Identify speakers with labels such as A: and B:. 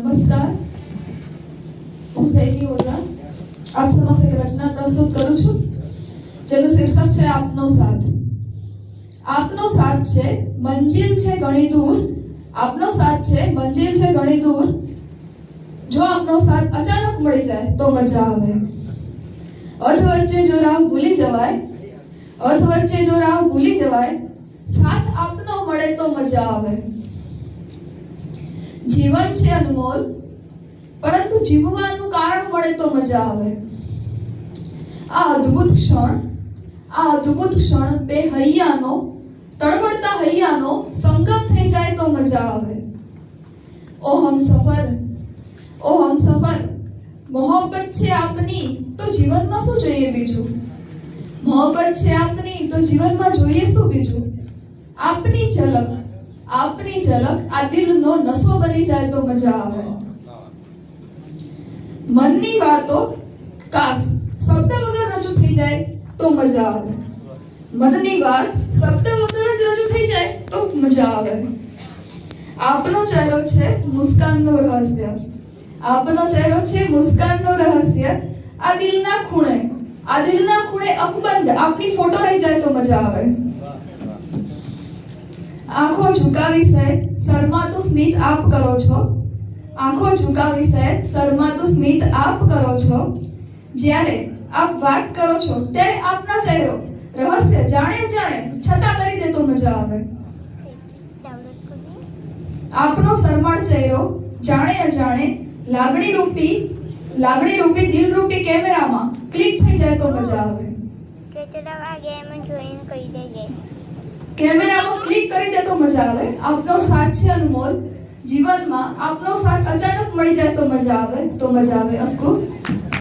A: નમસ્કાર, હું સૈની ઓઝા આપ સમક્ષ એક રચના પ્રસ્તુત કરું છું જેનું શીર્ષક છે આપનો સાથ. આપનો સાથ છે મંજિલ છે ઘણી દૂર, આપનો સાથ છે મંજિલ છે ઘણી દૂર. જો આપનો સાથ અચાનક મળી જાય તો મજા આવે. અધ વચ્ચે જો રાહ ભૂલી જવાય, અધ વચ્ચે જો રાહ ભૂલી જવાય, સાથ આપનો મળે તો મજા આવે. જીવન છે અનમોલ, પરંતુ જીવવાનું કારણ મળે તો મજા આવે. આ અદ્ભુત ક્ષણ બે હૈયાનો, તળમળતા હૈયાનો સંગમ થઈ જાય તો મજા આવે. ઓ હમસફર, મોહબ્બત છે આપની તો જીવનમાં શું જોઈએ બીજું? મોહબ્બત છે આપની તો જીવનમાં જોઈએ શું બીજું? આપની ઝલક આ દિલનો નશો બની જાય તો મજા આવે. મનની વાતો કાશ શબ્દ વગર રજૂ થઈ જાય તો મજા આવે. મનની વાત શબ્દ વગર જ રજૂ થઈ જાય તો મજા આવે. આપનો ચહેરો છે મુસ્કાનનો રહસ્ય, આપનો ચહેરો છે મુસ્કાનનો રહસ્ય. આ દિલના ખૂણે અકબંધ આપની ફોટો રહી જાય તો મજા આવે. આંખો ઝુકાવી સહેજ શરમાતું સ્મિત આપ કરો છો, આંખો ઝુકાવી સહેજ શરમાતું સ્મિત આપ કરો છો. જ્યારે આપ વાત કરો છો ત્યારે આપના ચહેરો રહસ્ય જાણે છતાં કરી દે તો મજા આવે. આપનો શરમાળ ચહેરો જાણે અજાણે લાગણી રૂપી દિલ રૂપી કેમેરામાં ક્લિક થઈ જાય તો મજા આવે. કેમેરામાં ક્લિક કરી દે તો મજા આવે. આપનો સાથ છે અનમોલ, જીવનમાં આપનો સાથ અચાનક મળી જાય તો મજા આવે. અસ્તુ.